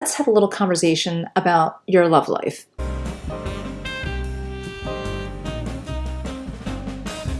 let's have a little conversation about your love life.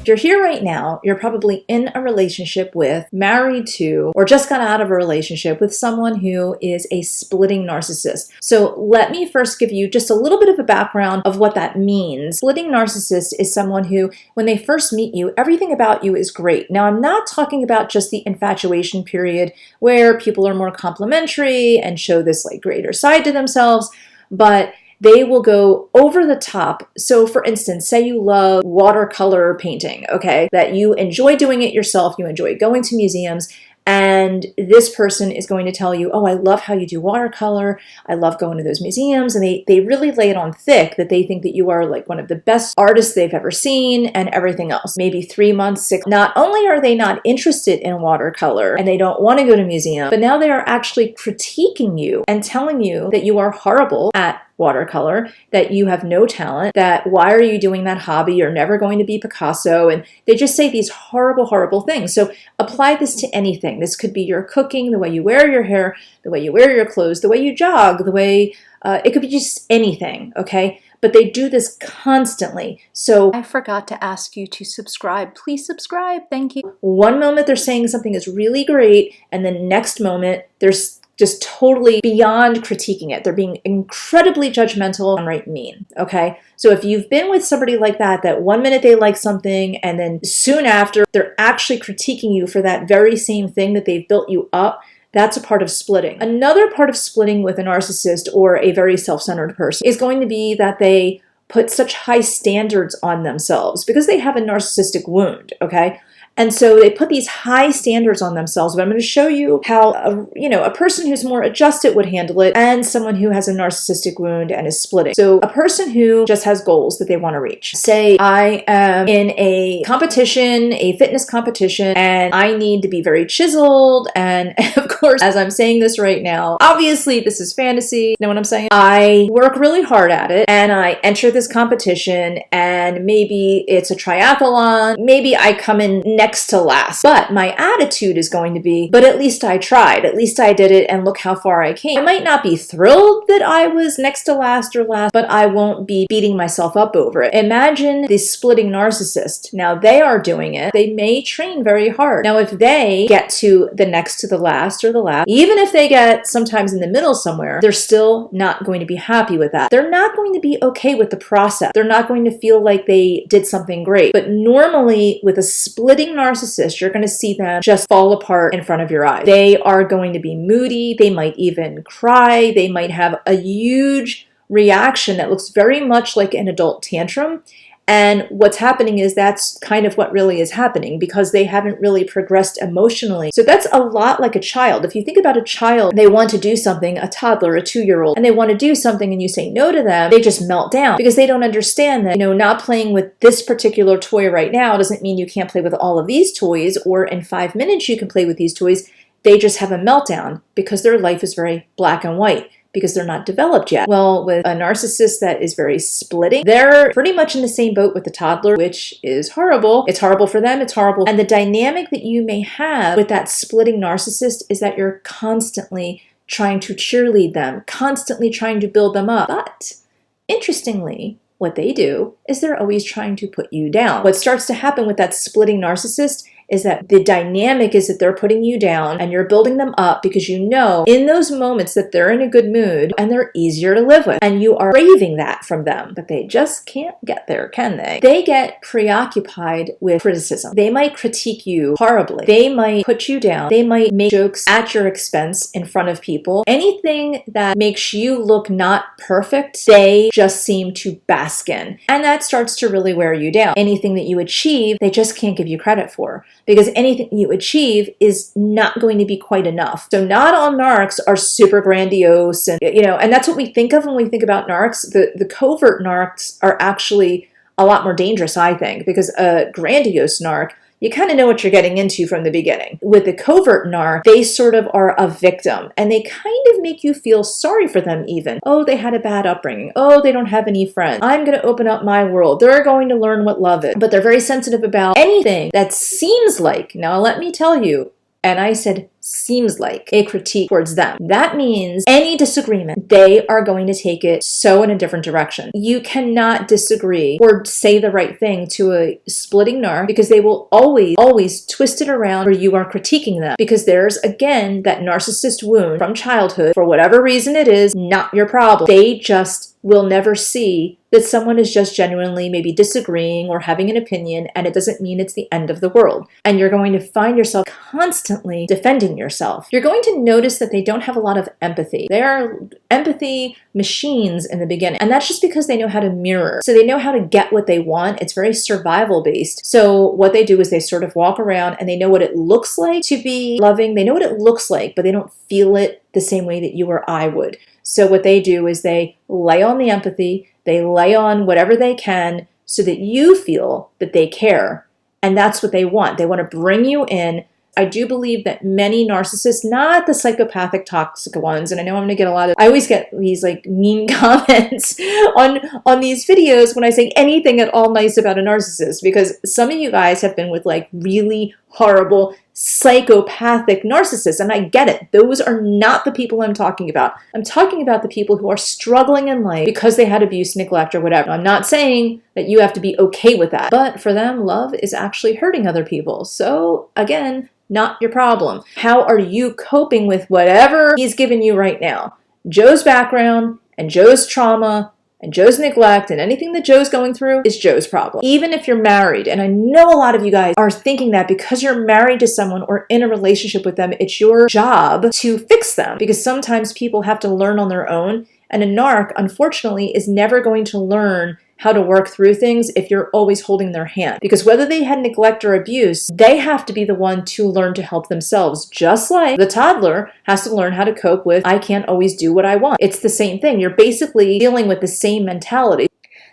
You're here right now, you're probably in a relationship with, married to, or just got out of a relationship with someone who is a splitting narcissist. So let me first give you just a little bit of a background of what that means. Splitting narcissist is someone who, when they first meet you, everything about you is great. Now, I'm not talking about just the infatuation period where people are more complimentary and show this like greater side to themselves, but they will go over the top. So for instance, say you love watercolor painting, okay, that you enjoy doing it yourself, you enjoy going to museums, and this person is going to tell you, oh, I love how you do watercolor, I love going to those museums, and they really lay it on thick that they think that you are like one of the best artists they've ever seen and everything else. Maybe 3 months, 6. Not only are they not interested in watercolor and they don't want to go to museum, but now they are actually critiquing you and telling you that you are horrible at watercolor, that you have no talent, that why are you doing that hobby? You're never going to be Picasso. And they just say these horrible, horrible things. So apply this to anything. This could be your cooking, the way you wear your hair, the way you wear your clothes, the way you jog, the way, it could be just anything, okay? But they do this constantly. So I forgot to ask you to subscribe. Please subscribe. Thank you. One moment they're saying something is really great, and the next moment there's just totally beyond critiquing it. They're being incredibly judgmental and right mean, okay? So if you've been with somebody like that, that one minute they like something and then soon after they're actually critiquing you for that very same thing that they've built you up, that's a part of splitting. Another part of splitting with a narcissist or a very self-centered person is going to be that they put such high standards on themselves because they have a narcissistic wound, okay? And so they put these high standards on themselves, but I'm going to show you how a person who's more adjusted would handle it and someone who has a narcissistic wound and is splitting. So a person who just has goals that they want to reach. Say I am in a competition, a fitness competition, and I need to be very chiseled. And of course, as I'm saying this right now, obviously this is fantasy. You know what I'm saying? I work really hard at it and I enter this competition and maybe it's a triathlon. Maybe I come in next to last. But my attitude is going to be, but at least I tried. At least I did it and look how far I came. I might not be thrilled that I was next to last or last, but I won't be beating myself up over it. Imagine the splitting narcissist. Now they are doing it. They may train very hard. Now if they get to the next to the last or the last, even if they get sometimes in the middle somewhere, they're still not going to be happy with that. They're not going to be okay with the process. They're not going to feel like they did something great. But normally with a splitting narcissist, you're going to see them just fall apart in front of your eyes. They are going to be moody. They might even cry. They might have a huge reaction that looks very much like an adult tantrum. And what's happening is that's kind of what really is happening because they haven't really progressed emotionally. So that's a lot like a child. If you think about a child, they want to do something, a toddler, a 2-year-old, and they want to do something and you say no to them, they just melt down because they don't understand that, not playing with this particular toy right now doesn't mean you can't play with all of these toys or in 5 minutes you can play with these toys. They just have a meltdown because their life is very black and white, because they're not developed yet. Well, with a narcissist that is very splitting, they're pretty much in the same boat with the toddler, which is horrible. It's horrible for them, it's horrible. And the dynamic that you may have with that splitting narcissist is that you're constantly trying to cheerlead them, constantly trying to build them up. But interestingly, what they do is they're always trying to put you down. What starts to happen with that splitting narcissist is that the dynamic is that they're putting you down and you're building them up because in those moments that they're in a good mood and they're easier to live with. And you are craving that from them, but they just can't get there, can they? They get preoccupied with criticism. They might critique you horribly. They might put you down. They might make jokes at your expense in front of people. Anything that makes you look not perfect, they just seem to bask in. And that starts to really wear you down. Anything that you achieve, they just can't give you credit for, because anything you achieve is not going to be quite enough. So not all narcs are super grandiose, and and that's what we think of when we think about narcs. The covert narcs are actually a lot more dangerous, I think, because a grandiose narc, you kind of know what you're getting into from the beginning. With the covert narc, they sort of are a victim, and they kind of make you feel sorry for them even. Oh, they had a bad upbringing. Oh, they don't have any friends. I'm going to open up my world. They're going to learn what love is. But they're very sensitive about anything that seems like, now let me tell you, And I said, seems like a critique towards them. That means any disagreement, they are going to take it so in a different direction. You cannot disagree or say the right thing to a splitting narc because they will always twist it around where you are critiquing them. Because there's, again, that narcissist wound from childhood. For whatever reason it is, not your problem. They just will never see that someone is just genuinely maybe disagreeing or having an opinion, and it doesn't mean it's the end of the world. And you're going to find yourself constantly defending yourself. You're going to notice that they don't have a lot of empathy. They are empathy machines in the beginning, and that's just because they know how to mirror. So they know how to get what they want. It's very survival based. So what they do is they sort of walk around and they know what it looks like to be loving. They know what it looks like, but they don't feel it the same way that you or I would. So what they do is they lay on the empathy, they lay on whatever they can so that you feel that they care. And that's what they want. They want to bring you in. I do believe that many narcissists, not the psychopathic toxic ones, and I know I'm going to get I always get these like mean comments on these videos when I say anything at all nice about a narcissist, because some of you guys have been with like really horrible psychopathic narcissists, and I get it. Those are not the people I'm talking about. I'm talking about the people who are struggling in life because they had abuse, neglect, or whatever. I'm not saying that you have to be okay with that, but for them, love is actually hurting other people. So again, not your problem. How are you coping with whatever he's given you right now? Joe's background and Joe's trauma and Joe's neglect and anything that Joe's going through is Joe's problem. Even if you're married, and I know a lot of you guys are thinking that because you're married to someone or in a relationship with them, it's your job to fix them, because sometimes people have to learn on their own, and a narc, unfortunately, is never going to learn how to work through things if you're always holding their hand. Because whether they had neglect or abuse, they have to be the one to learn to help themselves. Just like the toddler has to learn how to cope with, I can't always do what I want. It's the same thing. You're basically dealing with the same mentality.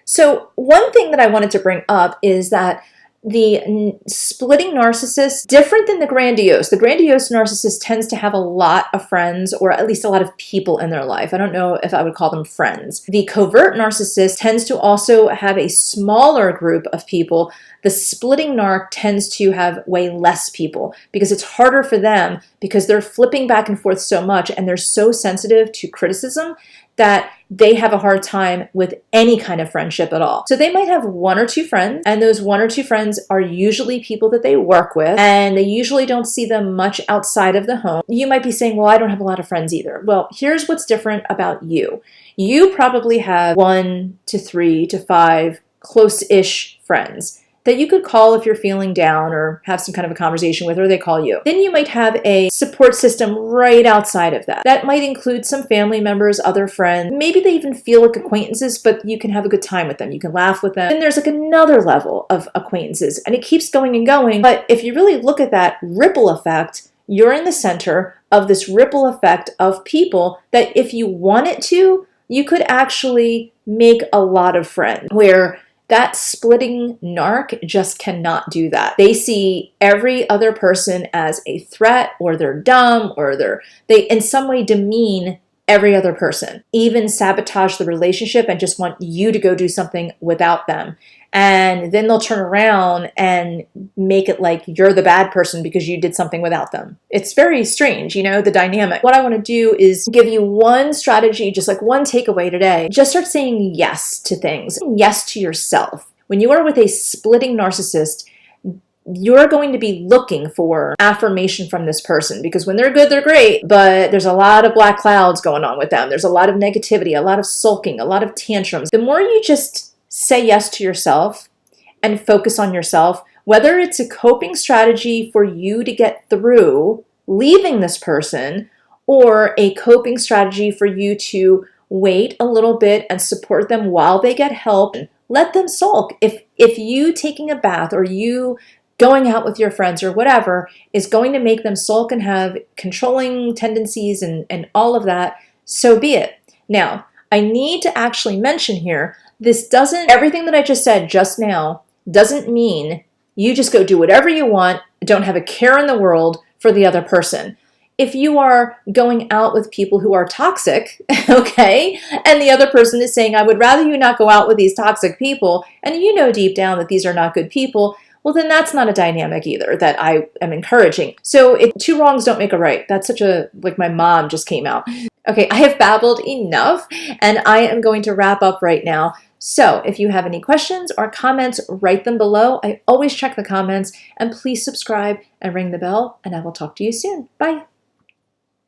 So one thing that I wanted to bring up is that the splitting narcissist, different than the grandiose. The grandiose narcissist tends to have a lot of friends, or at least a lot of people in their life. I don't know if I would call them friends. The covert narcissist tends to also have a smaller group of people. The splitting narc tends to have way less people because it's harder for them because they're flipping back and forth so much and they're so sensitive to criticism that they have a hard time with any kind of friendship at all. So they might have one or two friends, and those one or two friends are usually people that they work with, and they usually don't see them much outside of the home. You might be saying, well, I don't have a lot of friends either. Well, here's what's different about you. You probably have 1 to 3 to 5 close-ish friends that you could call if you're feeling down or have some kind of a conversation with, or they call you. Then you might have a support system right outside of that. That might include some family members, other friends. Maybe they even feel like acquaintances, but you can have a good time with them. You can laugh with them. Then there's like another level of acquaintances, and it keeps going and going. But if you really look at that ripple effect, you're in the center of this ripple effect of people that if you wanted to, you could actually make a lot of friends, where that splitting narc just cannot do that. They see every other person as a threat, or they're dumb, or they in some way demean every other person, even sabotage the relationship and just want you to go do something without them. And then they'll turn around and make it like you're the bad person because you did something without them. It's very strange, the dynamic. What I want to do is give you one strategy, just like one takeaway today. Just start saying yes to things. Yes to yourself. When you are with a splitting narcissist, you're going to be looking for affirmation from this person, because when they're good, they're great, but there's a lot of black clouds going on with them. There's a lot of negativity, a lot of sulking, a lot of tantrums. The more you just say yes to yourself and focus on yourself, whether it's a coping strategy for you to get through leaving this person, or a coping strategy for you to wait a little bit and support them while they get help, let them sulk. If you taking a bath or you going out with your friends or whatever is going to make them sulk and have controlling tendencies and all of that, so be it. Now, I need to actually mention here, everything that I just said just now doesn't mean you just go do whatever you want, don't have a care in the world for the other person. If you are going out with people who are toxic, okay, and the other person is saying, I would rather you not go out with these toxic people, and you know deep down that these are not good people, well, then that's not a dynamic either that I am encouraging. So two wrongs don't make a right. That's such a, like my mom just came out. Okay, I have babbled enough and I am going to wrap up right now. So if you have any questions or comments, write them below. I always check the comments, and please subscribe and ring the bell, and I will talk to you soon. Bye.